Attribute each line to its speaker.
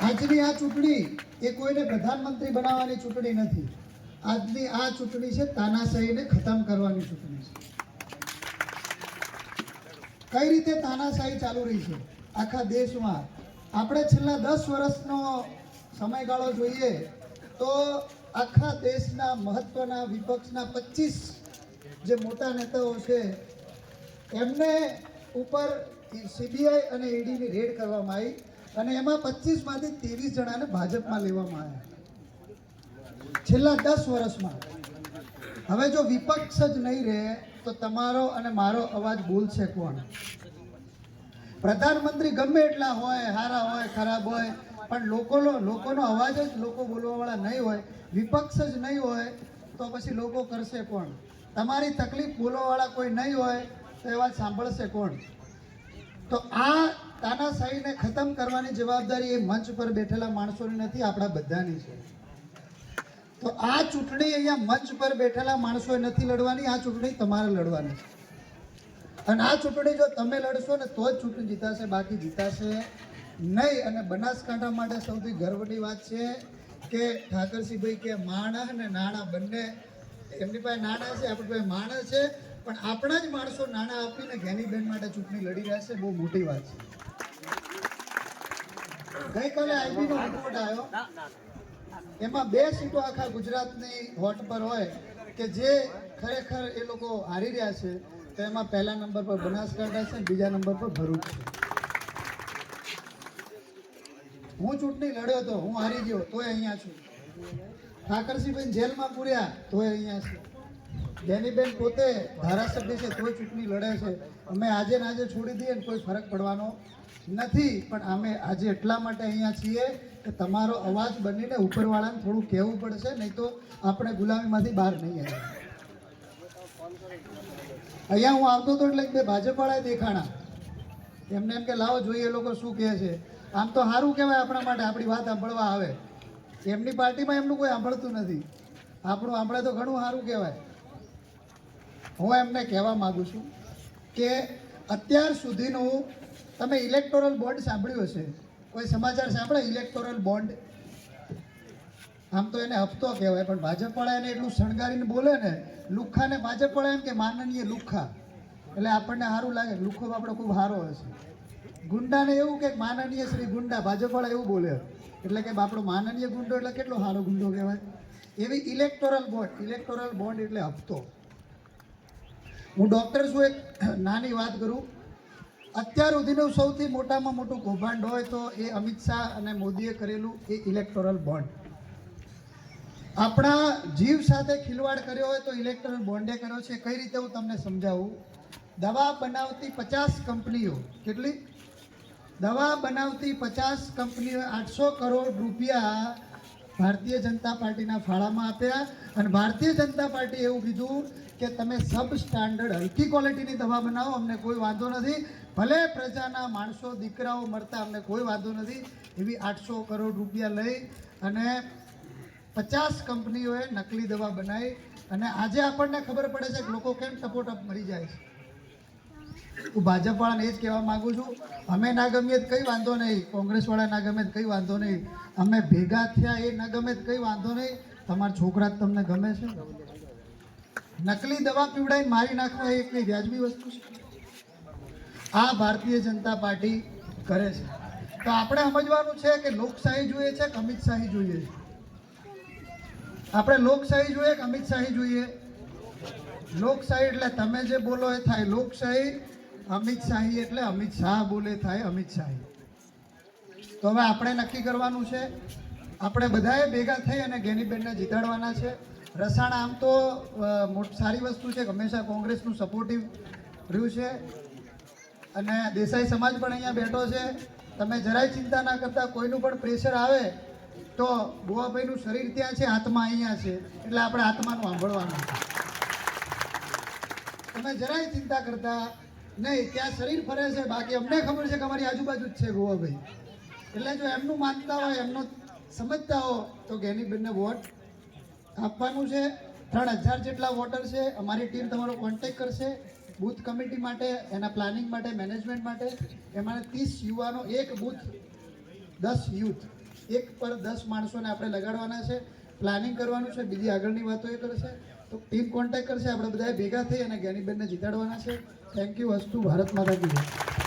Speaker 1: આજની આ ચૂંટણી એ કોઈને પ્રધાનમંત્રી બનાવવાની ચૂંટણી નથી. આજની આ ચૂંટણી છે તાનાશાહીને ખતમ કરવાની ચૂંટણી છે. કઈ રીતે તાનાશાહી ચાલુ રહી છે આખા દેશમાં? આપણે છેલ્લા 10 વર્ષનો સમયગાળો જોઈએ તો આખા દેશના મહત્વના વિપક્ષના 25 જે મોટા નેતાઓ છે એમને ઉપર સીબીઆઈ અને ઈડીની રેડ કરવામાં આવી અને એમાં 25 માંથી 23 જણાને ભાજપમાં લેવામાં આવ્યા છેલ્લા 10 વર્ષમાં. હવે જો વિપક્ષ જ નહીં રહે તો તમારો અને મારો અવાજ બોલશે કોણ? પ્રધાનમંત્રી ગમે એટલા હોય, સારા હોય, ખરાબ હોય, પણ લોકોનો અવાજ જ લોકો બોલવાવાળા નહીં હોય, વિપક્ષ જ નહીં હોય તો પછી લોકો કરશે કોણ? તમારી તકલીફ બોલવાવાળા કોઈ નહીં હોય તો એ વાત સાંભળશે કોણ? તો આ તાનાશાહીને ખતમ કરવાની જવાબદારી એ મંચ પર બેઠેલા માણસોની નથી, આપણા બધાની છે. તો આ ચૂંટણી અહીંયા મંચ પર બેઠેલા માણસોએ નથી લડવાની, આ ચૂંટણી તમારે લડવાની છે. અને આ ચૂંટણી જો તમે લડશો ને તો જ ચૂંટણી જીતાશે, બાકી જીતાશે નહીં. અને બનાસકાંઠા માટે સૌથી ગર્વની વાત છે કે ઠાકરસિંહભાઈ કે માણા અને નાણાં બંને, એમની પાસે નાણાં છે, આપણી પાસે માણસ છે, પણ આપણા જ માણસો નાણાં આપીને જ્ઞાનીબેન માટે ચૂંટણી લડી રહ્યા છે. બહુ મોટી વાત છે. ગઈકાલે આઈબીનો રિપોર્ટ આવ્યો, એમાં 2 સીટો આખા ગુજરાતની હોટ પર હોય કે જે ખરેખર એ લોકો હારી રહ્યા છે. તો એમાં પહેલા નંબર પર બનાસકાંઠા છે, બીજા નંબર પર ભરૂચ છે. હું ચૂંટણી લડ્યો હતો, હું હારી ગયો તોય અહીંયા છું. ઠાકરસિંહભાઈ જેલમાં પૂર્યા તોય અહીંયા છે. જ્ઞાનીબેન પોતે ધારાસભ્ય છે તોય ચૂંટણી લડે છે. અમે આજે ને આજે છોડી દઈએ ને કોઈ ફરક પડવાનો નથી, પણ અમે આજે એટલા માટે અહીંયા છીએ કે તમારો અવાજ બનીને ઉપરવાળાને થોડું કહેવું પડશે, નહીં તો આપણે ગુલામીમાંથી બહાર નહીં આવીએ. અહીંયા હું આવતો હતો એટલે 2 ભાજપવાળાએ દેખાણા, એમને એમ કે લાવો જોઈએ એ લોકો શું કહે છે. આમ તો સારું કહેવાય આપણા માટે, આપણી વાત સાંભળવા આવે. એમની પાર્ટીમાં એમનું કોઈ સાંભળતું નથી, આપણું સાંભળે તો ઘણું સારું કહેવાય. હું એમને કહેવા માગું છું કે અત્યાર સુધીનું તમે ઇલેક્ટોરલ બોન્ડ સાંભળ્યું હશે, કોઈ સમાચાર સાંભળે ઇલેક્ટોરલ બોન્ડ? આમ તો એને હપ્તો કહેવાય, પણ ભાજપવાળા એને એટલું શણગારીને બોલે ને, લુખ્ખાને ભાજપવાળા એમ કે માનનીય લુખ્ખા, એટલે આપણને સારું લાગે, લુખ્ખો આપણો ખૂબ સારો હશે. ગુંડાને એવું કે માનનીય શ્રી ગુંડા, ભાજપવાળા એવું બોલે એટલે કે આપણો માનનીય ગુંડો એટલે કેટલો સારો ગુંડો કહેવાય. એવી ઇલેક્ટોરલ બોન્ડ એટલે હપ્તો. હું ડૉક્ટર છું, એક નાની વાત કરું. અત્યાર સુધીનું સૌથી મોટામાં મોટું કૌભાંડ હોય તો એ અમિત શાહ અને મોદીએ કરેલું એ ઇલેક્ટોરલ બોન્ડ. આપણા જીવ સાથે ખિલવાડ કર્યો હોય તો ઇલેક્ટોરલ બોન્ડે કર્યો છે. કઈ રીતે હું તમને સમજાવું? દવા બનાવતી 50 કંપનીઓ, કેટલી દવા બનાવતી 50 કંપનીઓ 800 કરોડ રૂપિયા ભારતીય જનતા પાર્ટીના ફાળામાં આપ્યા. અને ભારતીય જનતા પાર્ટી એવું કીધું કે તમે સબ સ્ટાન્ડર્ડ હલકી ક્વોલિટીની દવા બનાવો, અમને કોઈ વાંધો નથી, ભલે પ્રજાના માણસો દીકરાઓ મરતા અમને કોઈ વાંધો નથી. એવી 800 કરોડ રૂપિયા લઈ અને 50 કંપનીઓએ નકલી દવા બનાવી. અને આજે આપણને ખબર પડે છે કે લોકો કેમ ટપોટપ મરી જાય છે. હું ભાજપવાળાને એ જ કહેવા માગું છું, અમે ના ગમીએ તો કંઈ વાંધો નહીં, કોંગ્રેસવાળા ના ગમે તો કંઈ વાંધો નહીં, અમે ભેગા થયા એ ના ગમે તો કંઈ વાંધો નહીં, તમારા છોકરા તમને ગમે છે? નકલી દવા પીવડાવીને મારી નાખવા એ કંઈ વ્યાજબી વસ્તુ છે? આ ભારતીય જનતા પાર્ટી કરે છે. તો આપણે સમજવાનું છે કે લોકશાહી જોઈએ છે કે અમિતશાહી જોઈએ છે? આપણે લોકશાહી જોઈએ કે અમિતશાહી જોઈએ? લોકશાહી એટલે તમે જે બોલો એ થાય લોકશાહી, અમિતશાહી એટલે અમિત શાહ બોલે થાય અમિતશાહી. તો હવે આપણે નક્કી કરવાનું છે, આપણે બધાએ ભેગા થઈ અને જ્ઞાનીબેનને જીતાડવાના છે. રસાણા આમ તો સારી વસ્તુ છે, હંમેશા કોંગ્રેસનું સપોર્ટિવ રહ્યું છે અને દેસાઈ સમાજ પણ અહીંયા બેઠો છે. તમે જરાય ચિંતા ના કરતા, કોઈનું પણ પ્રેશર આવે તો બુવાભાઈનું શરીર ત્યાં છે, આત્મા અહીંયા છે, એટલે આપણે આત્માનું સાંભળવાનું છે. તમે જરાય ચિંતા કરતા નહીં, ત્યાં શરીર ફરે છે, બાકી અમને ખબર છે કે અમારી આજુબાજુ જ છે ગોવાભાઈ. એટલે જો એમનું માનતા હોય, એમનો સમજતા હો તો જ્ઞાનીબેનને વોટ આપવાનું છે. 3000 જેટલા વોટર છે. અમારી ટીમ તમારો કોન્ટેક્ટ કરશે બૂથ કમિટી માટે, એના પ્લાનિંગ માટે, મેનેજમેન્ટ માટે. એમાં 30 યુવાનો, એક બૂથ 10 યુથ, 1 પર 10 માણસોને આપણે લગાડવાના છે, પ્લાનિંગ કરવાનું છે, બીજી આગળની વાતો એ કરશે. તો ટીમ કોન્ટેક્ટ કરશે, આપણે બધા ભેગા થઈ અને જ્ઞાનીબેનને જીતાડવાના છે. Thank you. અસ્તુ. ભારત માતા કી જય.